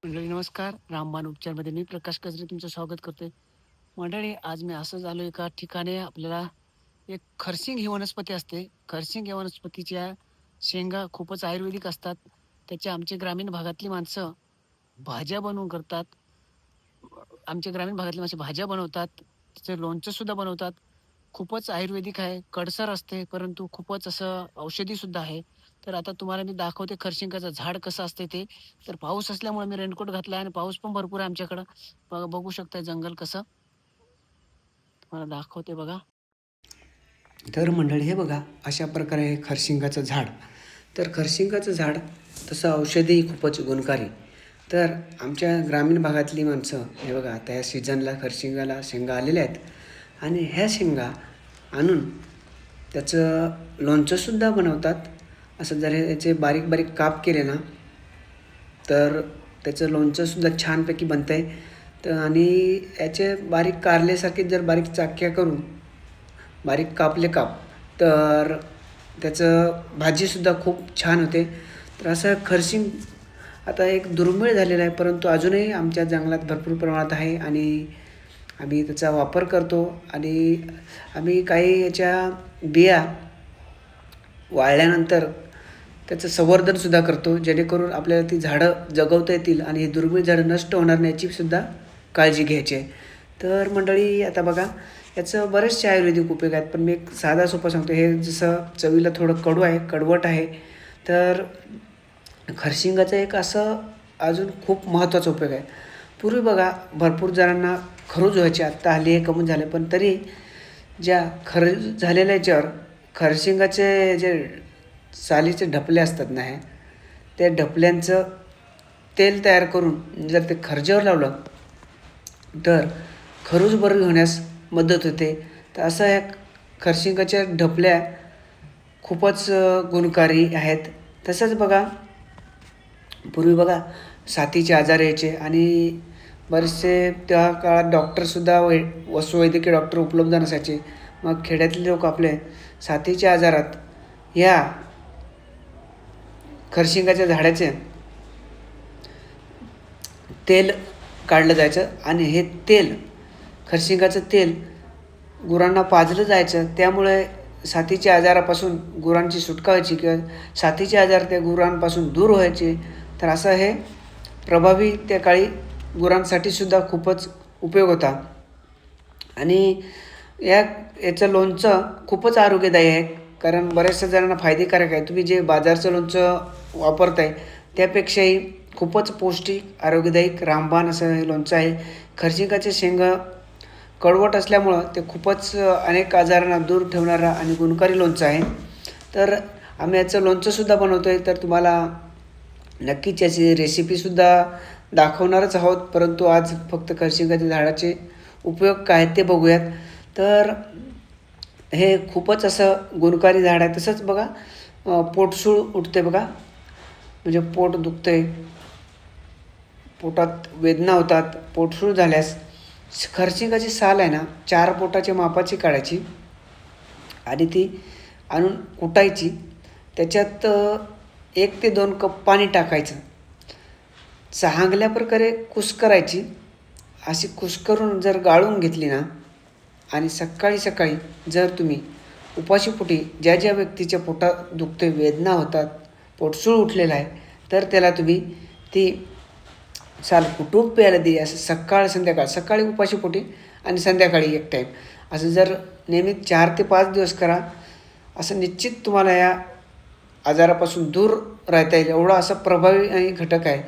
मंडळी नमस्कार. रामबाण उपचारमध्ये मी प्रकाश कजरे तुमचं स्वागत करतोय. मंडळी आज मी असं आलो एका ठिकाणी आपल्याला एक खरसिंग ही वनस्पती असते. खरसिंग या वनस्पतीच्या शेंगा खूपच आयुर्वेदिक असतात. त्याच्या आमच्या ग्रामीण भागातली माणसं भाज्या बनवून करतात. आमच्या ग्रामीण भागातली माणसं भाज्या बनवतात. त्याचं लोणचं सुद्धा बनवतात. खूपच आयुर्वेदिक आहे. कडसर असते, परंतु खूपच असं औषधी सुद्धा आहे. तर आता तुम्हाला मी दाखवते खरशिंकाचं झाड कसं असते ते. तर पाऊस असल्यामुळे मी रेनकोट घातला आणि पाऊस पण भरपूर आहे आमच्याकडं. बघू शकता जंगल कसं. तुम्हाला दाखवते बघा. तर मंडळी हे बघा, अशा प्रकारे हे खरशिंगाचं झाड. तर खरशिंगाचं झाड तसं औषधी खूपच गुणकारी. तर आमच्या ग्रामीण भागातली माणसं हे बघा, आता या सीझनला खरशिंगाला शेंगा आलेल्या आहेत आणि ह्या शेंगा आणून त्याचं लोणचंसुद्धा बनवतात. असं जर याचे बारीक बारीक काप केले ना, तर त्याचं लोणचंसुद्धा छानपैकी बनतं आहे. तर आणि याचे बारीक कारल्यासारखे जर बारीक चाक्या करून बारीक कापले तर त्याचं भाजीसुद्धा खूप छान होते. तर असं खरशिंग आता एक दुर्मिळ झालेलं आहे, परंतु अजूनही आमच्या जंगलात भरपूर प्रमाणात आहे आणि आम्ही त्याचा वापर करतो. आणि आम्ही काही याच्या बिया वाळल्यानंतर त्याचं संवर्धनसुद्धा करतो, जेणेकरून आपल्याला ती झाडं जगवता येतील आणि ही दुर्मिळ झाडं नष्ट होणार नाही याचीसुद्धा काळजी घ्यायची आहे. तर मंडळी आता बघा, याचं बरेचसे आयुर्वेदिक उपयोग आहेत, पण मी एक साधा सोपा सांगतो. हे जसं चवीला थोडं कडू आहे, कडवट आहे. तर खरशिंगाचं एक असं अजून खूप महत्त्वाचा उपयोग आहे. पूर्वी बघा भरपूर जणांना खरूज व्हायचे, आत्ता हल्ली हे कमी झाले, पण तरी ज्या खरूज झालेल्या याच्यावर खरशिंगाचे जे सालीचे ढपले असतात ना, त्या ढपल्यांचं तेल तयार करून जर ते खर्जावर लावलं तर खरूज बरी होण्यास मदत होते. तर असं या खरशिंगाच्या ढपल्या खूपच गुणकारी आहेत. तसंच बघा, पूर्वी बघा साथीचे आजार यायचे आणि बरेचसे त्या काळात डॉक्टरसुद्धा वैद्यकीय डॉक्टर उपलब्ध नसायचे. मग खेड्यातले लोक आपले साथीच्या आजारात ह्या खरशिंगाच्या झाडाचे तेल काढलं जायचं आणि हे तेल, खरशिंगाचं तेल गुरांना पाजलं जायचं. त्यामुळे साथीच्या आजारापासून गुरांची सुटका व्हायची किंवा साथीचे आजार त्या गुरांपासून दूर व्हायचे. तर असं हे प्रभावी त्या काळी गुरांसाठीसुद्धा खूपच उपयोग होता. आणि याचं लोणचं खूपच आरोग्यदायी आहे, कारण बऱ्याचशा जणांना फायदेकारक आहे. तुम्ही जे बाजारचं लोणचं वापरताय त्यापेक्षाही खूपच पौष्टिक आरोग्यदायक रामबाण असं हे लोणचं आहे. खरशिंगाचे शेंगा कडवट असल्यामुळं ते खूपच अनेक आजारांना दूर ठेवणारा आणि गुणकारी लोणचं आहे. तर आम्ही याचं लोणचंसुद्धा बनवतो आहे, तर तुम्हाला नक्कीच याची रेसिपीसुद्धा दाखवणारच आहोत. परंतु आज फक्त खरशिंगाच्या झाडाचे उपयोग काय ते बघूयात. तर हे खूपच असं गुणकारी झाड आहे. तसंच बघा, पोटसूळ उठते बघा, म्हणजे पोट दुखतं आहे, पोटात वेदना होतात. पोटसूळ झाल्यास खरशिंगाची साल आहे ना, 4 बोटाच्या मापाची काढायची आणि ती आणून कुटायची. त्याच्यात 1 ते 2 कप पाणी टाकायचं. चांगल्या प्रकारे कुस्करायची. अशी कुस्करून जर गाळून घेतली ना, आणि सकाळी सकाळी जर तुम्ही उपाशीपोटी ज्या ज्या व्यक्तीच्या पोटात दुखते, वेदना होतात, पोटसूळ उठलेला आहे, तर त्याला तुम्ही ती साल कुटून प्यायला दिली. असं सकाळ संध्याकाळ, सकाळी उपाशीपोटी आणि संध्याकाळी एक टाईम, असं जर नियमित 4 ते 5 दिवस करा. असं निश्चित तुम्हाला या आजारापासून दूर राहता येईल, एवढा असा प्रभावी आणि घटक आहे.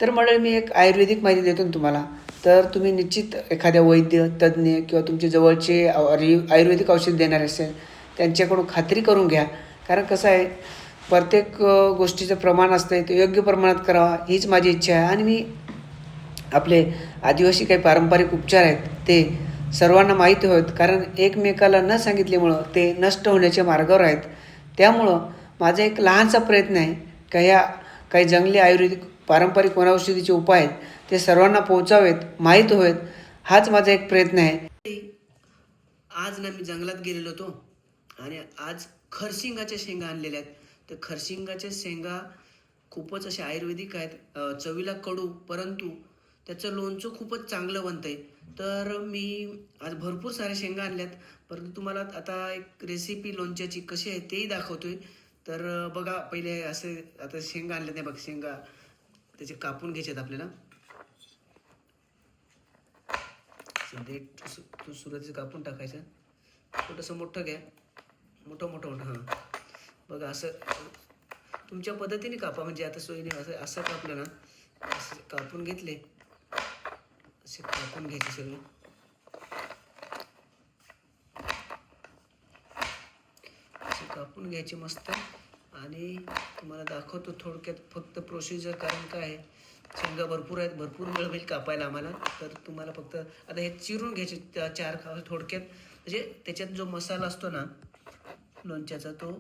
तर मंडळी मी एक आयुर्वेदिक माहिती देतो ना तुम्हाला. तर तुम्ही निश्चित एखाद्या वैद्य, तज्ज्ञ किंवा तुमचे जवळचे आयुर्वेदिक औषध देणारे असेल त्यांच्याकडून खात्री करून घ्या. कारण कसं आहे, प्रत्येक गोष्टीचं प्रमाण असतं, ते योग्य प्रमाणात करावा हीच माझी इच्छा आहे. आणि मी आपले आदिवासी काही पारंपरिक उपचार आहेत ते सर्वांना माहिती होत, कारण एकमेकाला न सांगितल्यामुळं ते नष्ट होण्याच्या मार्गावर आहेत. त्यामुळं माझा एक लहानसा प्रयत्न आहे का ह्या काही जंगली आयुर्वेदिक पारंपरिक वनौषधीचे उपाय आहेत ते सर्वांना पोहोचावेत, माहीत होवेत, हाच माझा एक प्रयत्न आहे. आज ना मी जंगलात गेलेलो होतो आणि आज खरशिंगाच्या शेंगा आणलेल्या आहेत. तर खरशिंगाच्या शेंगा खूपच असे आयुर्वेदिक आहेत, चवीला कडू परंतु त्याचं लोणचं खूपच चांगलं बनतं आहे. तर मी आज भरपूर साऱ्या शेंगा आणल्यात, परंतु तुम्हाला आता एक रेसिपी लोणच्याची कशी आहे तेही दाखवतोय. तर बघा पहिले असे आता शेंगा आणल्यात नाही बघ, शेंगा त्याचे कापून घ्यायचे आहेत आपल्याला. देठ तू सुरुवातीचं कापून टाकायचं. छोटंसं मोठं घ्या, मोठं मोठं मोठं हां. बघा असं तुमच्या पद्धतीने कापा, म्हणजे आता सोयीने असं असं कापलं ना, असं कापून घेतले, असे कापून घ्यायचे सगळे. असे कापून घ्यायचे मस्त. आणि तुम्हाला दाखवतो थोडक्यात फक्त प्रोसिजर, कारण काय आहे शेंगा भरपूर आहेत, भरपूर वेळ होईल कापायला आम्हाला. तर तुम्हाला फक्त आता हे चिरून घ्यायचे चार थोडक्यात, म्हणजे त्याच्यात जो मसाला असतो ना लोणच्याचा तो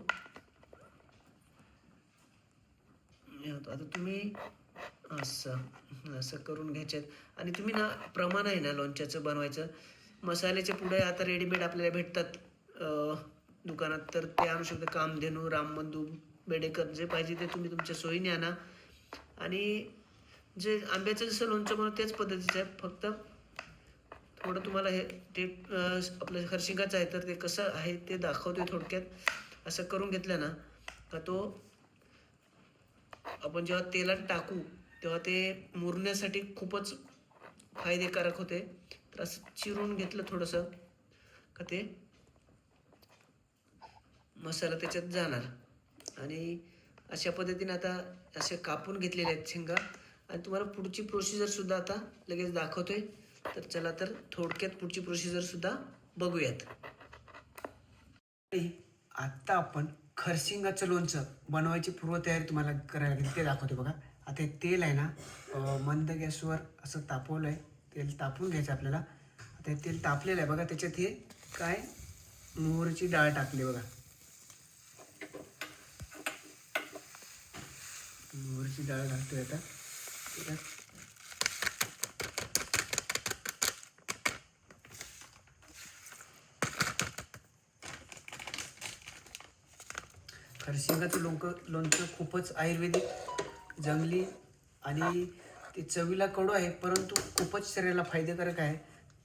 होतो. आता तुम्ही असं असं करून घ्यायच्यात. आणि तुम्ही ना प्रमाण आहे ना लोणच्याचं बनवायचं, मसाल्याचे पुढे आता रेडीमेड आपल्याला भेटतात दुकानात, तर ते आणू शकता. कामधेनू, रामबंधू, बेडेकर, जे पाहिजे ते तुम्ही तुमच्या सोयीने आणा. आणि जे आंब्याचं जसं लोणचं बनवतं त्याच पद्धतीचं आहे, फक्त थोडं तुम्हाला हे ते आपलं खरशिंगाचं आहे तर ते कसं आहे ते दाखवतोय थोडक्यात. असं करून घेतलं ना का तो आपण जेव्हा तेलात टाकू तेव्हा ते मुरण्यासाठी खूपच फायदेकारक होते. तर असं चिरून घेतलं थोडंसं का ते मसाला त्याच्यात जाणार. आणि अशा पद्धतीने आता असे कापून घेतलेले आहेत शेंगा. आणि तुम्हाला पुढची प्रोसिजरसुद्धा आता लगेच दाखवतोय. तर चला तर थोडक्यात पुढची प्रोसिजरसुद्धा बघूयात. आत्ता आपण खरशिंगाचं लोणचं बनवायची पूर्वतयारी तुम्हाला करायला लागेल ते दाखवते बघा. आता हे तेल आहे ना, मंद गॅसवर असं तापवलं आहे. तेल तापवून घ्यायचं आपल्याला. आता हे तेल तापलेलं आहे बघा, त्याच्यात हे काय मोहरीची डाळ टाकली बघा. मोहरीची डाळ घालतोय आता त्याच्यात. खरशिंगाचं लोणचं खूपच आयुर्वेदिक, जंगली आणि ते चवीला कडू आहे, परंतु खूपच शरीराला फायदेकारक आहे.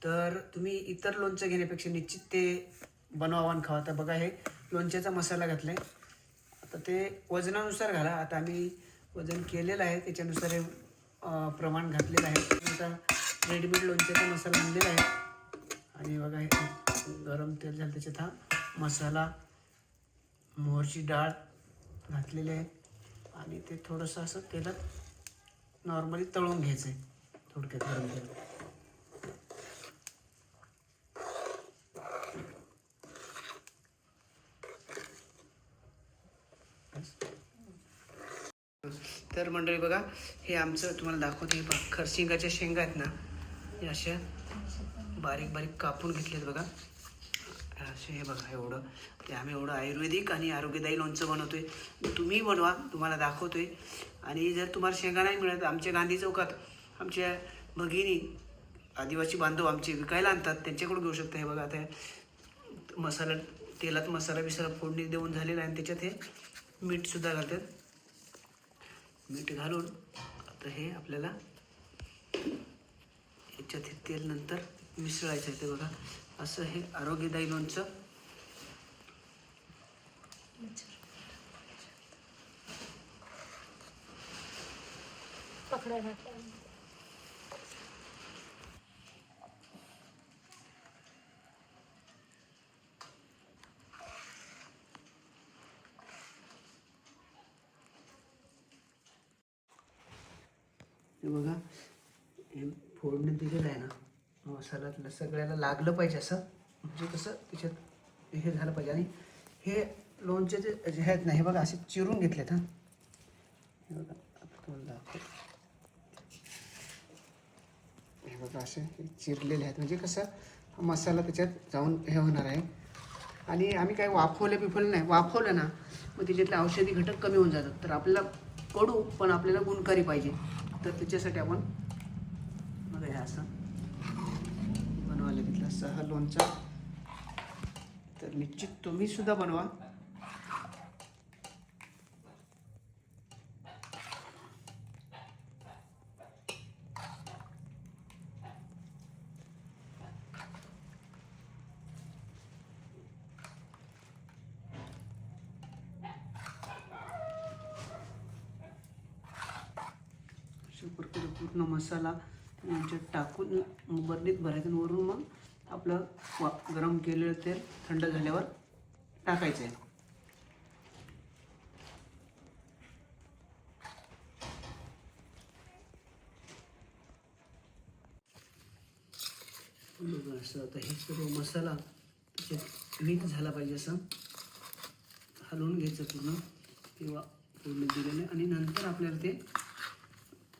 तर तुम्ही इतर लोणचं घेण्यापेक्षा निश्चित ते बनवावं आणि खावा. तर बघा हे लोणच्याचा मसाला घातला आहे. आता ते वजनानुसार घाला. आता आम्ही वजन केलेलं आहे त्याच्यानुसार हे प्रमाण घातलेलं आहे. आता रेडीमेड लोणच्याचा मसाला आणलेला आहे. आणि बघा हे गरम तेल झालं, त्याच्यात हा मसाला, मोहरीची डाळ घातलेली आहे. आणि ते थोडंसं असं तेलात नॉर्मली तळून घ्यायचं आहे थोडक्यात गरम तेलात. तर मंडळी बघा, हे आमचं तुम्हाला दाखवते. खरशिंगाच्या शेंगा आहेत ना, हे अशा बारीक बारीक कापून घेतलेत बघा. असे हे बघा एवढं. ते आम्ही एवढं आयुर्वेदिक आणि आरोग्यदायी लोणचं बनवतोय. तुम्ही बनवा, तुम्हाला दाखवतोय. आणि जर तुम्हाला शेंगा नाही मिळत, आमच्या गांधी चौकात आमच्या भगिनी आदिवासी बांधव आमचे विकायला आणतात, त्यांच्याकडून घेऊ शकता. हे बघा आता मसाला, तेलात मसाला बिसाला फोडणी देऊन झालेला आहे. आणि त्याच्यात हे मीठसुद्धा घालतात. मीठ घालून आता हे आपल्याला याच्यात हे तेल नंतर मिसळायचं आहे. ते बघा असं हे आरोग्यदायी लोणचं. हे बघा हे फोडणी दिलेलं आहे ना मसाल्यातलं, सगळ्याला लागलं पाहिजे असं, म्हणजे कसं त्याच्यात हे झालं पाहिजे. आणि हे लोणचे जे आहेत ना, हे बघा असे चिरून घेतलेत. हां हे बघा आता तुम्हाला दाखवतो. हे बघा असे हे चिरलेले आहेत, म्हणजे कसं मसाला त्याच्यात जाऊन हे होणार आहे. आणि आम्ही काय बिफवले नाही. वाफवलं ना मग त्याच्यातले औषधी घटक कमी होऊन जातात. तर आपल्याला कडू पण आपल्याला गुणकारी पाहिजे, तर त्याच्यासाठी आपण बघा हे असं बनवायला घेतलं असं हा लोणचा. तर निश्चित तुम्हीसुद्धा बनवा. पूर्ण मसाला याच्यात टाकून बरणीत भरायचं आणि वरून मग आपलं गरम केलेलं तेल थंड झाल्यावर टाकायचं आहे. असं आता हे सर्व मसाला त्याच्यात मिक्स झाला पाहिजे, असं हलवून घ्यायचं पूर्ण किंवा पूर्ण दिलेलं. आणि नंतर आपल्याला ते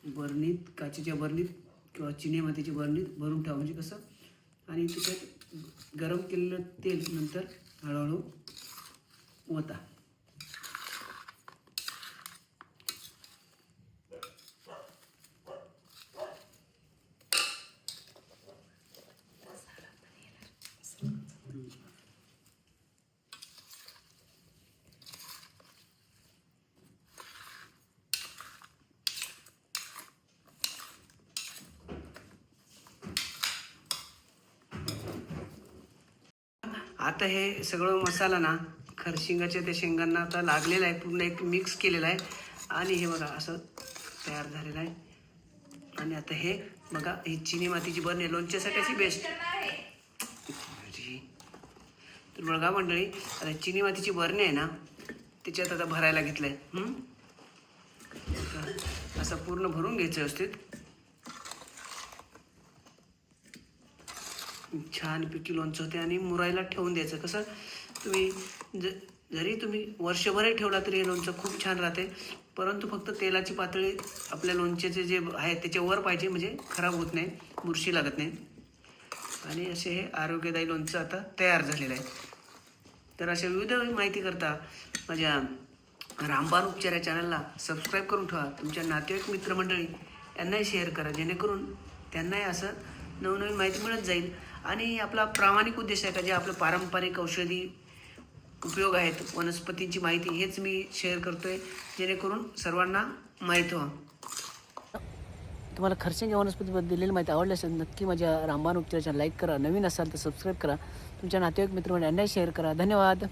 बरणीत, काचेच्या बरणीत किंवा चिनी मातीच्या बरणीत भरून ठेवा. म्हणजे कसं, आणि त्याच्यात गरम केलेलं तेल नंतर हळूहळू ओता. आता हे सगळं मसाला ना खरशिंगाच्या त्या शेंगांना आता लागलेला आहे, पूर्ण एक मिक्स केलेला आहे. आणि हे बघा असं तयार झालेलं आहे. आणि आता हे बघा, ही चिनी मातीची बरणी लोणच्यासाठी अशी बेस्ट. तर बघा मंडळी, आता चिनी मातीची बरणी आहे ना, त्याच्यात आता भरायला घेतलं आहे. असं पूर्ण भरून घ्यायचं व्यवस्थित. छानपैकी लोणचं होते आणि मुरायला ठेवून द्यायचं. कसं, तुम्ही जरी तुम्ही वर्षभरही ठेवला तरी हे लोणचं खूप छान राहते. परंतु फक्त तेलाची पातळी आपल्या लोणच्याचे जे आहे त्याच्यावर पाहिजे, म्हणजे खराब होत नाही, बुरशी लागत नाही. आणि असे हे आरोग्यदायी लोणचं आता तयार झालेलं आहे. तर अशा विविध माहिती करता माझ्या रामबाण उपचार या चॅनलला सबस्क्राईब करून ठेवा. तुमच्या नातेवाईक मित्रमंडळी यांनाही शेअर करा, जेणेकरून त्यांनाही असं नवनवीन माहिती मिळत जाईल. आणि आपला प्रामाणिक उद्देश आहे का, जे आपलं पारंपरिक औषधी उपयोग आहेत, वनस्पतींची माहिती हेच मी शेअर करतो आहे, जेणेकरून सर्वांना माहीत व्हावं. तुम्हाला खरसिंग या वनस्पतीबद्दल दिलेली माहिती आवडली असेल, नक्की माझ्या रामबाण उपचाराच्या लाईक करा. नवीन असाल तर सबस्क्राईब करा. तुमच्या नातेवाईक मित्रमंडळी यांनाही शेअर करा. धन्यवाद.